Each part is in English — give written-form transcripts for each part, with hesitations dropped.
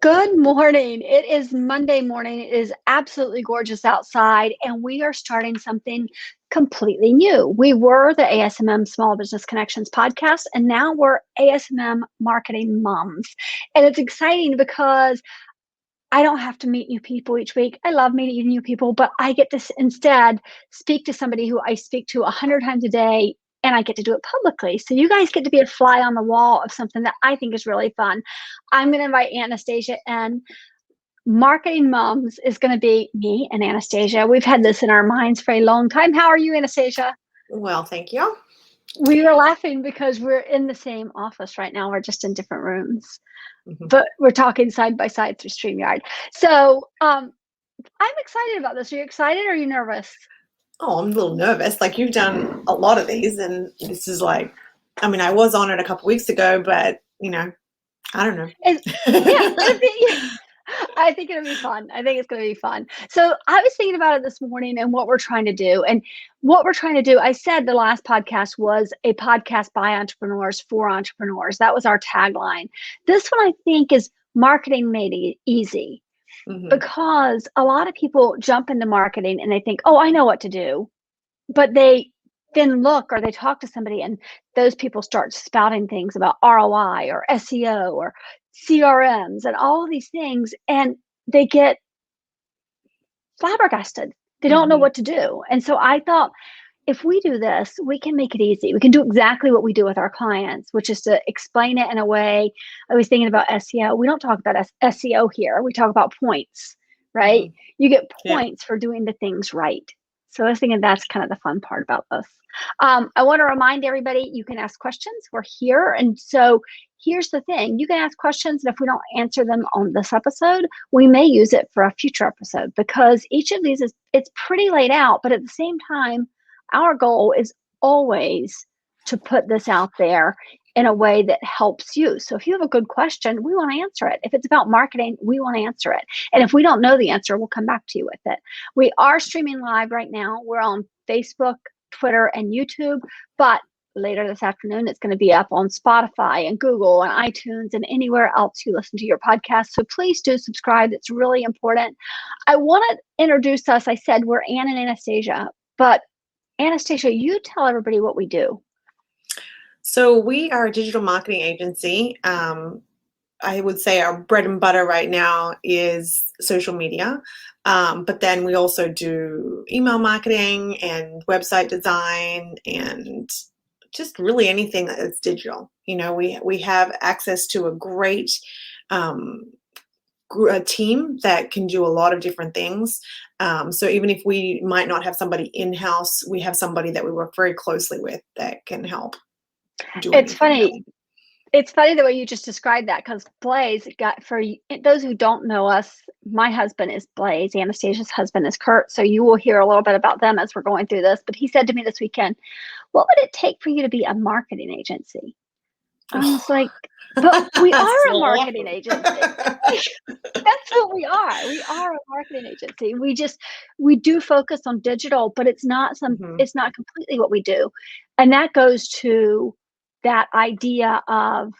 Good morning. It is Monday morning. It is absolutely gorgeous outside, and we are starting something completely new. We were the ASMM Small Business Connections podcast, and now we're ASMM Marketing Moms. And it's exciting because I don't have to meet new people each week. I love meeting new people, but I get to instead speak to somebody who I speak to 100 times a day, and I get to do it publicly. So you guys get to be a fly on the wall of something that I think is really fun. I'm going to invite Anastasia, and Marketing Moms is going to be me and Anastasia. We've had this in our minds for a long time. How are you, Anastasia? Well, thank you. We were laughing because we're in the same office right now. We're just in different rooms, Mhm. but we're talking side by side through StreamYard. So I'm excited about this. Are you excited or are you nervous? Oh, I'm a little nervous. Like you've done a lot of these, and this is like, I mean, I was on it a couple weeks ago, but I don't know. Yeah, I think it'll be fun. I think it's going to be fun. So I was thinking about it this morning and what we're trying to do. And what we're trying to do, I said the last podcast was a podcast by entrepreneurs for entrepreneurs. That was our tagline. This one I think is marketing made easy, hmm because a lot of people jump into marketing and they think, oh, I know what to do. But they then look or they talk to somebody and those people start spouting things about ROI or SEO or CRMs and all of these things. And they get flabbergasted. They don't know hmm what to do. And so I thought, if we do this, we can make it easy. We can do exactly what we do with our clients, which is to explain it in a way. I was thinking about SEO. We don't talk about SEO here. We talk about points, right? hmm You get Yeah. points for doing the things right. So I was thinking that's kind of the fun part about this. I want to remind everybody you can ask questions. We're here. And so here's the thing, you can ask questions. And if we don't answer them on this episode, we may use it for a future episode, because each of these it's pretty laid out. But at the same time, our goal is always to put this out there in a way that helps you. So if you have a good question, we want to answer it. If it's about marketing, we want to answer it. And if we don't know the answer, we'll come back to you with it. We are streaming live right now. We're on Facebook, Twitter, and YouTube, but later this afternoon, it's going to be up on Spotify and Google and iTunes and anywhere else you listen to your podcast. So please do subscribe. It's really important. I want to introduce us. I said we're Ann and Anastasia, but Anastasia, you tell everybody what we do. So we are a digital marketing agency. I would say our bread and butter right now is social media. But then we also do email marketing and website design and just really anything that's digital. We have access to a great a team that can do a lot of different things. So even if we might not have somebody in-house, we have somebody that we work very closely with that can help do It's anything funny. really. It's funny the way you just described that, because Blaze got, for those who don't know us, my husband is Blaze. Anastasia's husband is Kurt. So you will hear a little bit about them as we're going through this. But he said to me this weekend, what would it take for you to be a marketing agency? I was like, but we are a So marketing agency. That's what we are. We are a marketing agency. We do focus on digital, but Mhm. it's not completely what we do. And that goes to that idea of,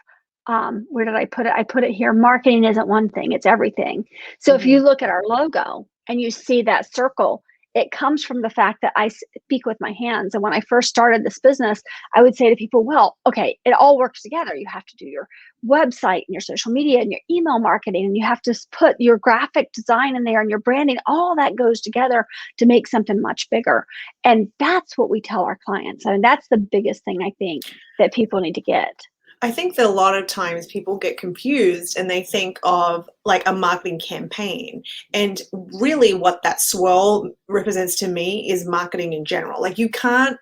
where did I put it? I put it here. Marketing isn't one thing, it's everything. So if you Mhm. look at our logo and you see that circle, it comes from the fact that I speak with my hands. And when I first started this business, I would say to people, well, okay, it all works together. You have to do your website and your social media and your email marketing, and you have to put your graphic design in there and your branding. All that goes together to make something much bigger. And that's what we tell our clients. I mean, that's the biggest thing I think that people need to get. I think that a lot of times people get confused and they think of like a marketing campaign. And really, what that swirl represents to me is marketing in general. Like, you can't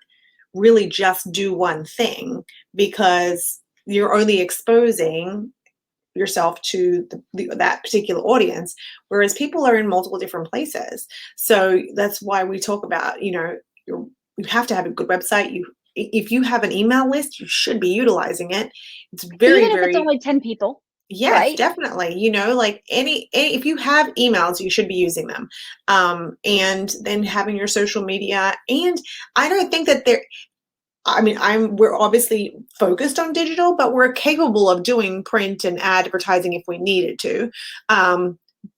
really just do one thing because you're only exposing yourself to that particular audience, whereas people are in multiple different places. So that's why we talk about, you have to have a good website. If you have an email list, you should be utilizing it. It's very, Even if it's very, only 10 people, yes, right? definitely. Like if you have emails, you should be using them. And then having your social media. And I don't think that I mean, we're obviously focused on digital, but we're capable of doing print and advertising if we needed to.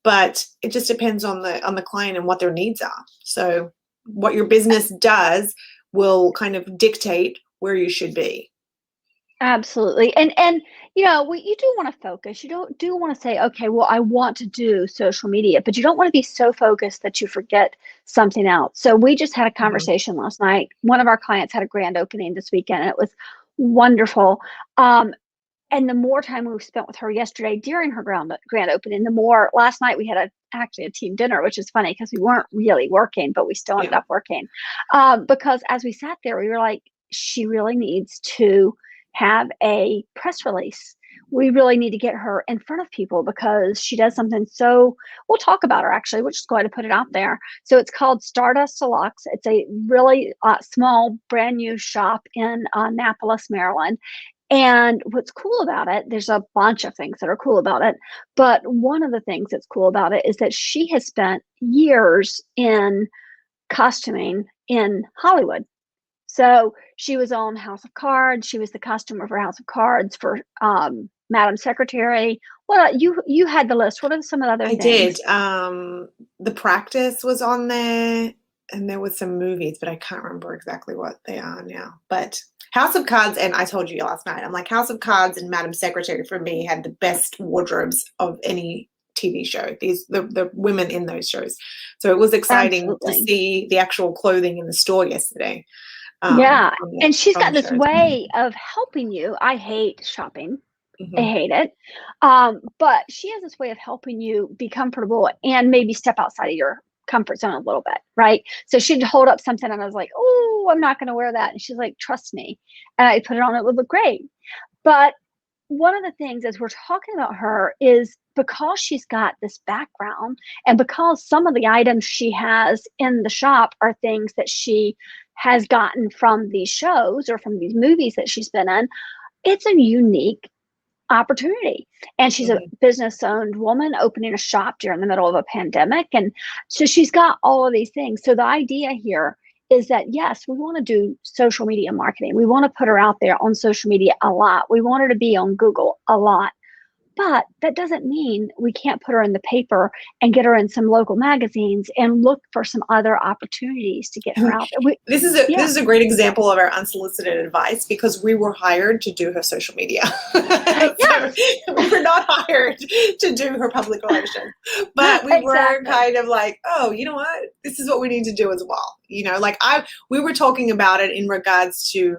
But it just depends on the client and what their needs are. So what your business does will kind of dictate where you should be. Absolutely. And you know, you do want to focus. You don't do want to say, okay, well, I want to do social media, but you don't want to be so focused that you forget something else. So we just had a Mhm. conversation last night. One of our clients had a grand opening this weekend, and it was wonderful. And the more time we spent with her yesterday during her grand opening, the more last night we had actually a team dinner, which is funny because we weren't really working, but we still ended Yeah. up working. Because as we sat there, we were like, she really needs to have a press release. We really need to get her in front of people because she does something so, we'll talk about her actually. We'll just go ahead and put it out there. So it's called Stardust Deluxe. It's a really small, brand new shop in Annapolis, Maryland. And what's cool about it, there's a bunch of things that are cool about it, but one of the things that's cool about it is that she has spent years in costuming in Hollywood. So she was on House of Cards. She was the costumer for House of Cards for Madam Secretary. Well, you had the list. What are some of the other I did. things? The Practice was on there, and there was some movies, but I can't remember exactly what they are now. But House of Cards, and I told you last night, I'm like, House of Cards and Madam Secretary for me had the best wardrobes of any TV show. The women in those shows. So it was exciting to Absolutely. see the actual clothing in the store yesterday. Yeah. And she's From got the this shows. way of helping you. I hate shopping. I Hmm. hate it. But she has this way of helping you be comfortable and maybe step outside of your comfort zone a little bit, right? So she'd hold up something and I was like, oh, I'm not going to wear that. And she's like, trust me. And I put it on, it would look great. But one of the things as we're talking about her is because she's got this background and because some of the items she has in the shop are things that she has gotten from these shows or from these movies that she's been in, it's a unique opportunity. And she's a Hmm. business owned woman opening a shop during the middle of a pandemic. And so she's got all of these things. So the idea here is that, yes, we want to do social media marketing. We want to put her out there on social media a lot. We want her to be on Google a lot. But that doesn't mean we can't put her in the paper and get her in some local magazines and look for some other opportunities to get her out there. This Yeah, is a great example of our unsolicited advice because we were hired to do her social media. So yes, we're not hired to do her public relations, but we were exactly. kind of like, oh, you know what? This is what we need to do as well. You know, like we were talking about it in regards to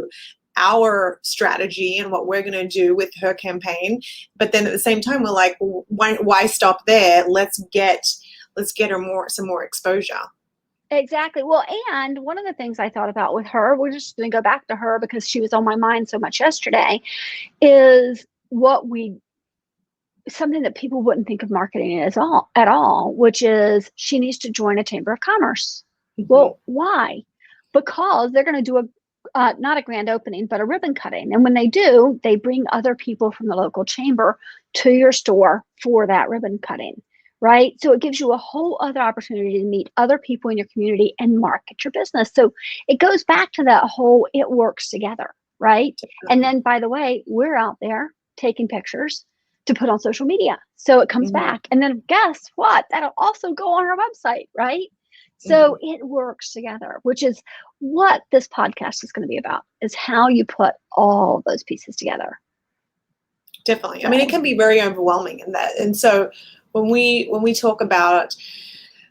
our strategy and what we're going to do with her campaign, but then at the same time we're like, well, why stop there? Let's get her some more exposure. Exactly. Well, and one of the things I thought about with her, we're just going to go back to her because she was on my mind so much yesterday, is something that people wouldn't think of marketing at all, which is she needs to join a chamber of commerce. Mhm. Well, why? Because they're going to do not a grand opening, but a ribbon cutting. And when they do, they bring other people from the local chamber to your store for that ribbon cutting, right? So it gives you a whole other opportunity to meet other people in your community and market your business. So it goes back to that whole it works together, right? And Definitely. then, by the way, we're out there taking pictures to put on social media. So it comes Mhm. back. And then guess what? That'll also go on our website, right? So Mhm. it works together, which is what this podcast is going to be about, is how you put all those pieces together. Definitely. I mean, it So can be very overwhelming in that. And so when we talk about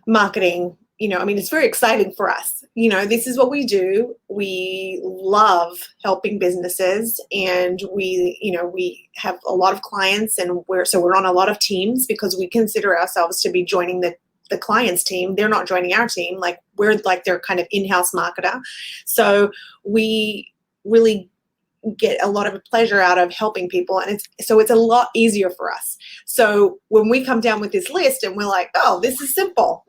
marketing, I mean, it's very exciting for us. This is what we do. We love helping businesses, and we have a lot of clients, and we're on a lot of teams because we consider ourselves to be joining the client's team. They're not joining our team. Like we're like their kind of in-house marketer. So we really get a lot of pleasure out of helping people, and it's a lot easier for us. So when we come down with this list and we're like, oh, this is simple,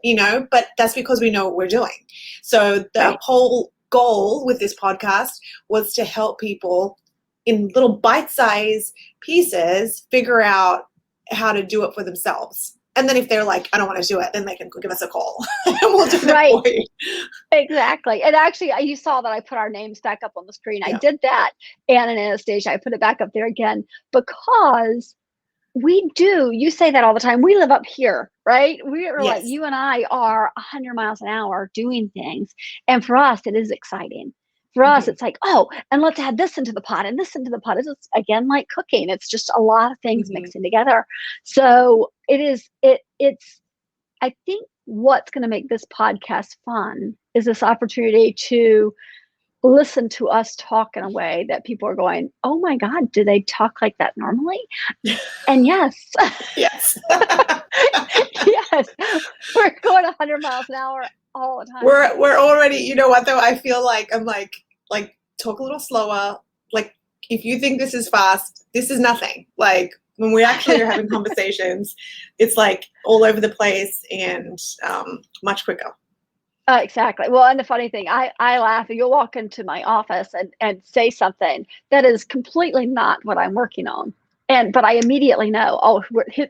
but that's because we know what we're doing. So the right. whole goal with this podcast was to help people in little bite-sized pieces figure out how to do it for themselves. And then if they're like, I don't want to do it, then they can give us a call and we'll do that Right. for you. Exactly. And actually, you saw that I put our names back up on the screen. I did that, Anne and Anastasia. I put it back up there again because you say that all the time. We live up here, right? We are like, Yes. you and I are 100 miles an hour doing things. And for us, it is exciting. For us, it's like, oh, and let's add this into the pot and this into the pot. It's again like cooking. It's just a lot of things mixing together. So it's, I think what's going to make this podcast fun is this opportunity to listen to us talk in a way that people are going, oh my God, do they talk like that normally? And yes. Yes. Yes. We're going 100 miles an hour all the time. We're already, you know what though? I feel like I'm like talk a little slower. Like if you think this is fast, this is nothing. Like when we actually are having conversations, it's like all over the place and much quicker. Exactly. Well, and the funny thing, I laugh. You'll walk into my office and say something that is completely not what I'm working on. But I immediately know, oh,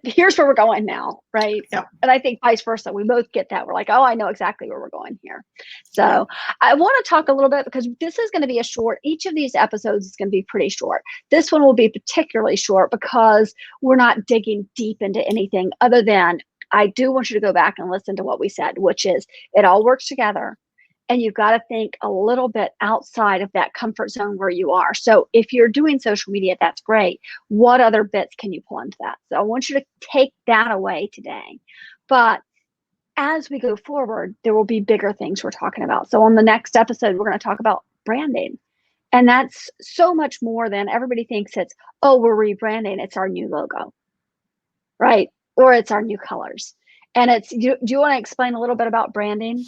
here's where we're going now, right? Yeah. And I think vice versa. We both get that. We're like, oh, I know exactly where we're going here. So I want to talk a little bit because this is going to be each of these episodes is going to be pretty short. This one will be particularly short because we're not digging deep into anything other than I do want you to go back and listen to what we said, which is it all works together. And you've got to think a little bit outside of that comfort zone where you are. So if you're doing social media, that's great. What other bits can you pull into that? So I want you to take that away today. But as we go forward, there will be bigger things we're talking about. So on the next episode, we're going to talk about branding. And that's so much more than everybody thinks it's, oh, we're rebranding. It's our new logo, right? Or it's our new colors. And do you want to explain a little bit about branding?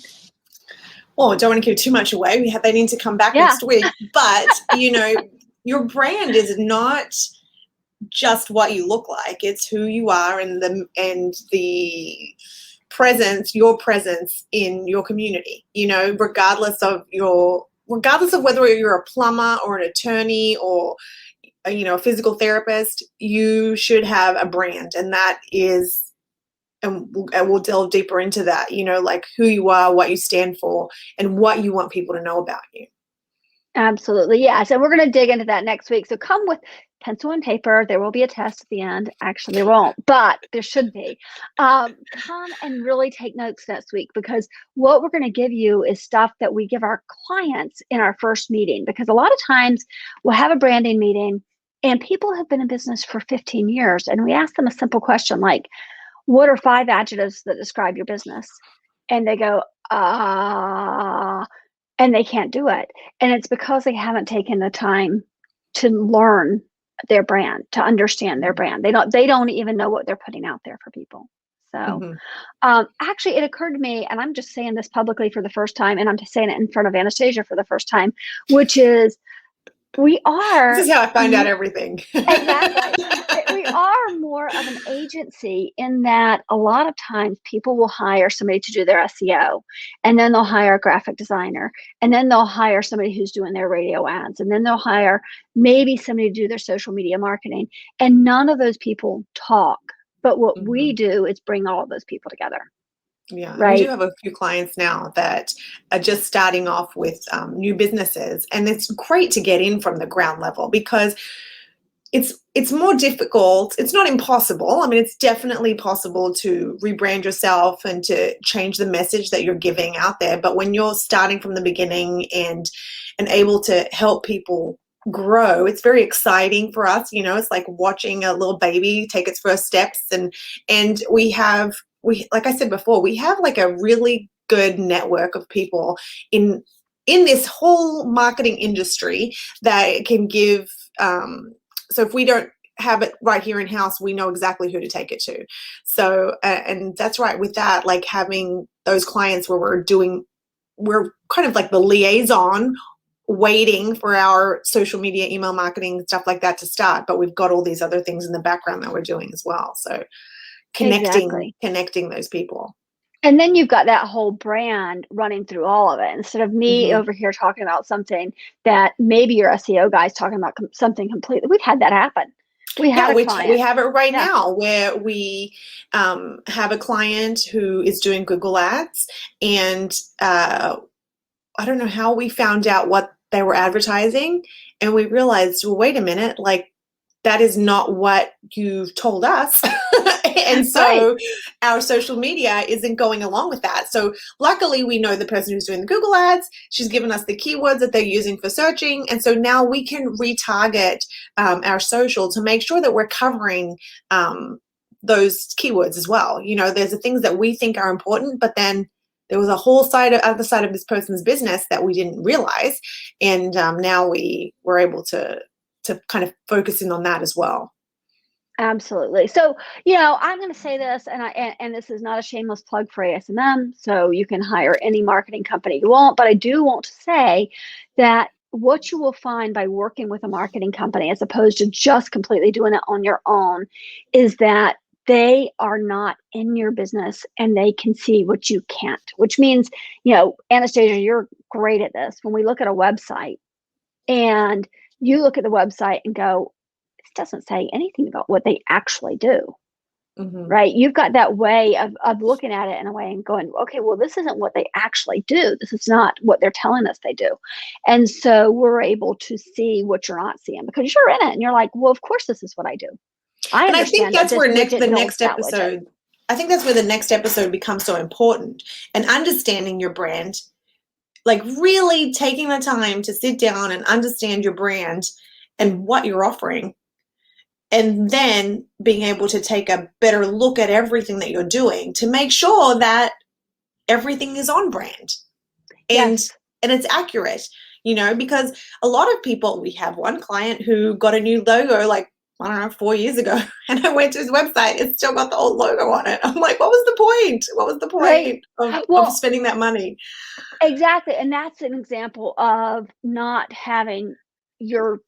Well, I don't want to give too much away. They need to come back next week. But, your brand is not just what you look like. It's who you are and the presence, your presence in your community, regardless of whether you're a plumber or an attorney or, a physical therapist, you should have a brand. And that is, and we'll delve deeper into that, like who you are, what you stand for, and what you want people to know about you. Absolutely. Yes. And we're going to dig into that next week. So come with pencil and paper. There will be a test at the end. Actually, there won't, but there should be. Come and really take notes next week because what we're going to give you is stuff that we give our clients in our first meeting. Because a lot of times we'll have a branding meeting and people have been in business for 15 years. And we ask them a simple question like, what are 5 adjectives that describe your business? And they go, and they can't do it. And it's because they haven't taken the time to learn their brand, to understand their brand. They don't even know what they're putting out there for people. So actually it occurred to me, and I'm just saying this publicly for the first time, and I'm just saying it in front of Anastasia for the first time, which is this is how I find out everything. Exactly. We are more of an agency in that a lot of times people will hire somebody to do their SEO, and then they'll hire a graphic designer, and then they'll hire somebody who's doing their radio ads, and then they'll hire maybe somebody to do their social media marketing. And none of those people talk. But what we do is bring all of those people together. Yeah, right. We do have a few clients now that are just starting off with new businesses, and it's great to get in from the ground level because it's more difficult. It's not impossible. I mean, it's definitely possible to rebrand yourself and to change the message that you're giving out there. But when you're starting from the beginning and able to help people grow, it's very exciting for us. It's like watching a little baby take its first steps, and we like I said before, we have like a really good network of people in this whole marketing industry that can give. So if we don't have it right here in house, we know exactly who to take it to. So and that's right with that, like having those clients where we're kind of like the liaison, waiting for our social media, email marketing, stuff like that to start. But we've got all these other things in the background that we're doing as well. So connecting those people. And then you've got that whole brand running through all of it. Instead of me over here talking about something that maybe your SEO guy's talking about something completely. We've had that happen. We had Yeah, a we client. have it right Yeah. now where we have a client who is doing Google Ads, and I don't know how we found out what they were advertising, and we realized, well, wait a minute, like that is not what you've told us. And Right. so our social media isn't going along with that. So luckily we know the person who's doing the Google ads. She's given us the keywords that they're using for searching. And so now we can retarget our social to make sure that we're covering those keywords as well. You know, there's the things that we think are important, but then there was a whole other side of this person's business that we didn't realize. And now we were able to kind of focus in on that as well. Absolutely. So, I'm going to say this, and this is not a shameless plug for ASMM. So you can hire any marketing company you want, but I do want to say that what you will find by working with a marketing company, as opposed to just completely doing it on your own, is that they are not in your business and they can see what you can't. Which means, Anastasia, you're great at this. When we look at a website and you look at the website and go, doesn't say anything about what they actually do, Mm-hmm. right? You've got that way of looking at it in a way and going, okay, well, this isn't what they actually do. This is not what they're telling us they do. And so we're able to see what you're not seeing because you're in it and you're like, well, of course, this is what I do. I And I think understand that that's this where widget the builds next that widget. episode, I think that's where the next episode becomes so important. And understanding your brand, like really taking the time to sit down and understand your brand and what you're offering, and then being able to take a better look at everything that you're doing to make sure that everything is on brand and Yes. it's accurate, because a lot of people, we have one client who got a new logo like, I don't know, 4 years ago, and I went to his website, it's still got the old logo on it. I'm like, what was the point? What was the Right. point of Well, spending that money? exactly. And that's an example of not having your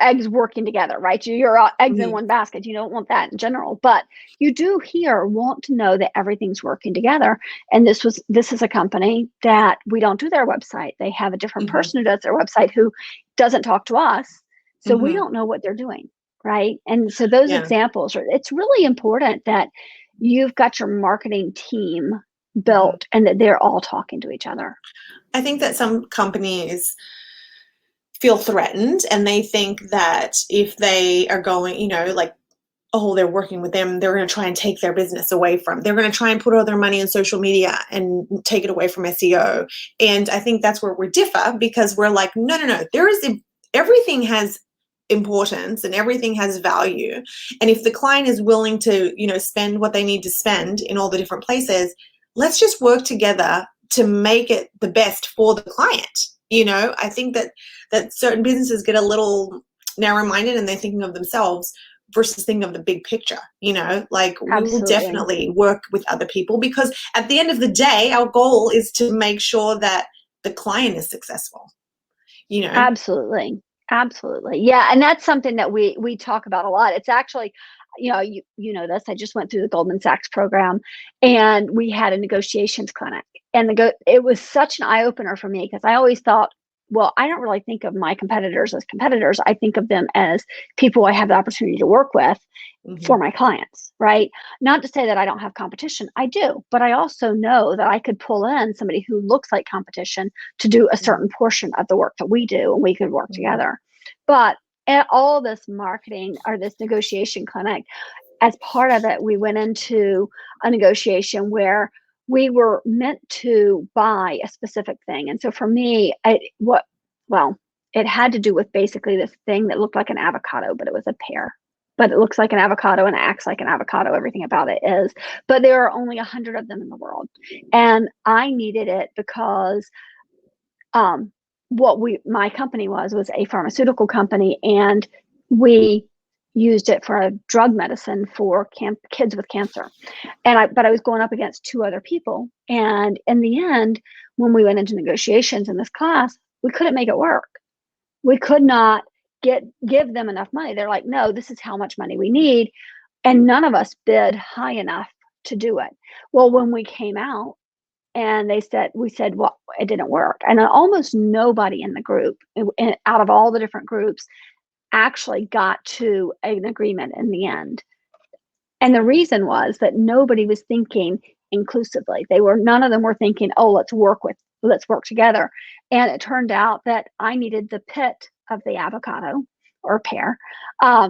eggs working together, right? Your eggs in Mm-hmm. one basket. You don't want that in general, but you do here want to know that everything's working together. And this is a company that we don't do their website. They have a different Mm-hmm. person who does their website who doesn't talk to us. So we Mm-hmm. don't know what they're doing, right? And so those Yeah. examples it's really important that you've got your marketing team Mm-hmm. built and that they're all talking to each other. I think that some companies feel threatened and they think that if they are going, like, oh, they're working with them, they're going to try and take their business away from, they're going to try and put all their money in social media and take it away from SEO. And I think that's where we differ, because we're like, no, everything has importance and everything has value. And if the client is willing to, spend what they need to spend in all the different places, let's just work together to make it the best for the client. I think that certain businesses get a little narrow-minded and they're thinking of themselves versus thinking of the big picture. Like, we will Absolutely. definitely work with other people, because at the end of the day, our goal is to make sure that the client is successful. Absolutely. Absolutely. Yeah, and that's something that we talk about a lot. It's actually, you know this, I just went through the Goldman Sachs program and we had a negotiations clinic. And it was such an eye opener for me because I always thought, well, I don't really think of my competitors as competitors. I think of them as people I have the opportunity to work with Mm-hmm. for my clients, right? Not to say that I don't have competition. I do, but I also know that I could pull in somebody who looks like competition to do a certain portion of the work that we do and we could work Mm-hmm. together. But at all this marketing or this negotiation clinic, as part of it, we went into a negotiation where we were meant to buy a specific thing. And so for me, it had to do with basically this thing that looked like an avocado, but it was a pear. But it looks like an avocado and it acts like an avocado. Everything about it is. But there are only 100 of them in the world. And I needed it because um, my company was a pharmaceutical company, and we used it for a drug medicine for kids with cancer. But I was going up against two other people. And in the end, when we went into negotiations in this class, we couldn't make it work. We could not give them enough money. They're like, no, this is how much money we need. And none of us bid high enough to do it. Well, when we came out, and we said, well, it didn't work. And almost nobody in the group, out of all the different groups, actually got to an agreement in the end. And the reason was that nobody was thinking inclusively. None of them were thinking, oh, let's work together. And it turned out that I needed the pit of the avocado or pear.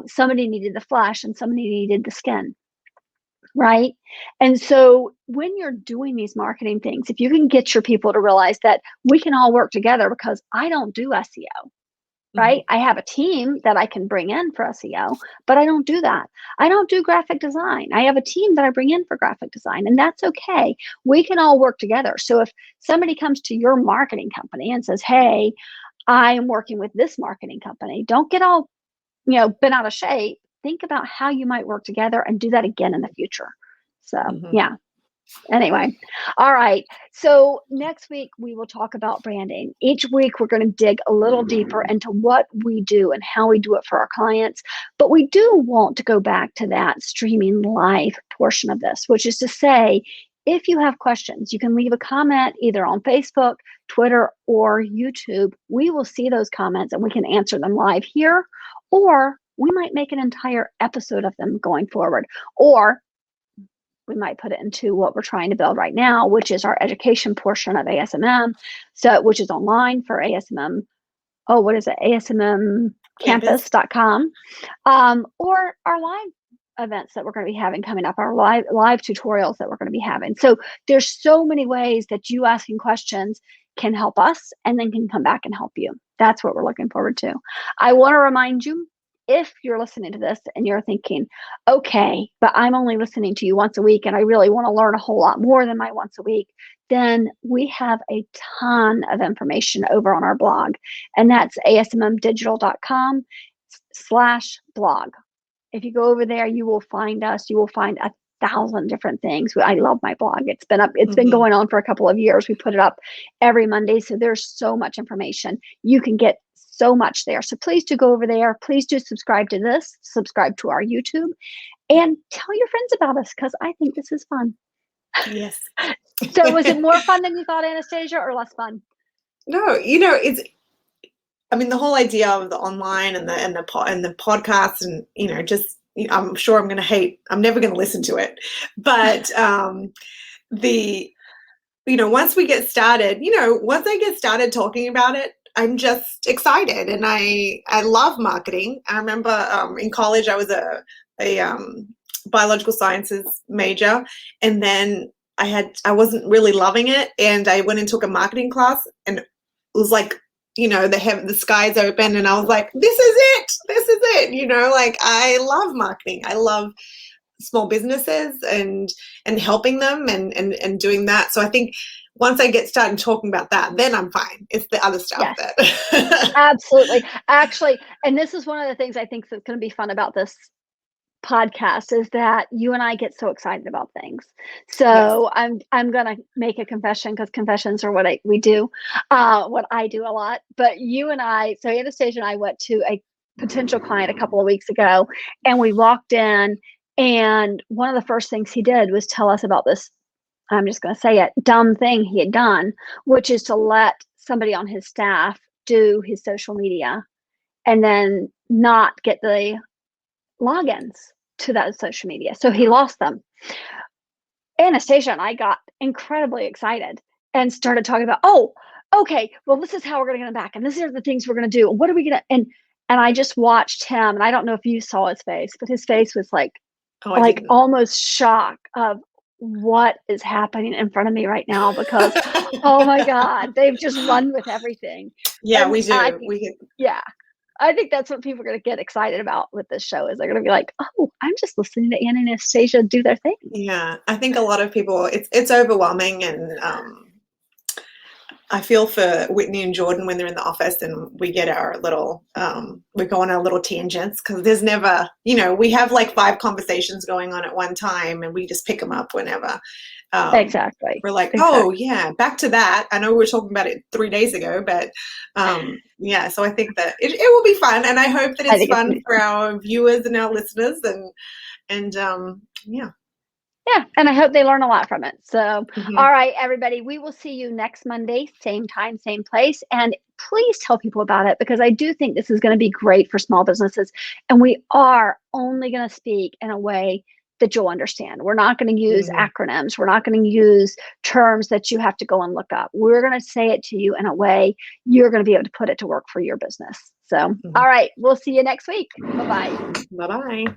Somebody needed the flesh and somebody needed the skin. Right. And so when you're doing these marketing things, if you can get your people to realize that we can all work together, because I don't do SEO, right? I have a team that I can bring in for SEO, but I don't do that. I don't do graphic design. I have a team that I bring in for graphic design, and that's okay. We can all work together. So if somebody comes to your marketing company and says, hey, I am working with this marketing company, don't get all, bent out of shape. Think about how you might work together and do that again in the future. So, yeah. Anyway, all right. So next week we will talk about branding. Each week we're going to dig a little deeper into what we do and how we do it for our clients. But we do want to go back to that streaming live portion of this, which is to say, if you have questions, you can leave a comment either on Facebook, Twitter, or YouTube. We will see those comments and we can answer them live here, or we might make an entire episode of them going forward, or we might put it into what we're trying to build right now, which is our education portion of ASMM, which is online for ASMM. Oh, what is it? ASMMcampus.com, or our live events that we're going to be having coming up, our live tutorials that we're going to be having. So there's so many ways that you asking questions can help us and then can come back and help you. That's what we're looking forward to. I want to remind you, if you're listening to this and you're thinking, okay, but I'm only listening to you once a week and I really want to learn a whole lot more than my once a week, then we have a ton of information over on our blog. And that's asmmdigital.com/blog. If you go over there, you will find us. You will find 1,000 different things. I love my blog. It's been going on for a couple of years. We put it up every Monday. So there's so much information. You can get so much there. So please do go over there. Please do subscribe to this, subscribe to our YouTube, and tell your friends about us, because I think this is fun. Yes. So was it more fun than you thought, Anastassia, or less fun? No, the whole idea of the online and the podcast, and I'm sure I'm never going to listen to it, but once we get started, once I get started talking about it, I'm just excited, and I love marketing. I remember in college I was a biological sciences major, and then I wasn't really loving it, and I went and took a marketing class, and it was like, the skies open, and I was like, this is it. I love marketing. I love small businesses and helping them and doing that. So I think once I get started talking about that, then I'm fine. It's the other stuff that absolutely. Actually, and this is one of the things I think that's going to be fun about this podcast, is that you and I get so excited about things. So yes. I'm going to make a confession, because confessions are what we do, what I do a lot. But you and I, so Anastassia and I went to a potential client a couple of weeks ago, and we walked in, and one of the first things he did was tell us about this, I'm just going to say it, dumb thing he had done, which is to let somebody on his staff do his social media and then not get the logins to that social media. So he lost them. Anastassia and I got incredibly excited and started talking about, oh, okay, well, this is how we're going to get them back, and these are the things we're going to do. What are we going to, and I just watched him, and I don't know if you saw his face, but his face was like almost shock of what is happening in front of me right now, because oh my God, they've just run with everything. Yeah, and we do. I think that's what people are going to get excited about with this show, is they're going to be like, oh, I'm just listening to Ann and Anastassia do their thing. Yeah, I think a lot of people, it's overwhelming, and I feel for Whitney and Jordan when they're in the office and we get our little, we go on our little tangents, because there's never, we have like 5 conversations going on at one time, and we just pick them up whenever. Exactly. We're like, oh yeah, back to that. I know we were talking about it 3 days ago, but so I think that it will be fun, and I hope that it's fun for our viewers and our listeners, and yeah. Yeah, and I hope they learn a lot from it. So, all right, everybody, we will see you next Monday, same time, same place. And please tell people about it, because I do think this is going to be great for small businesses. And we are only going to speak in a way that you'll understand. We're not going to use acronyms. We're not going to use terms that you have to go and look up. We're going to say it to you in a way you're going to be able to put it to work for your business. So, all right, we'll see you next week. Bye-bye. Bye-bye.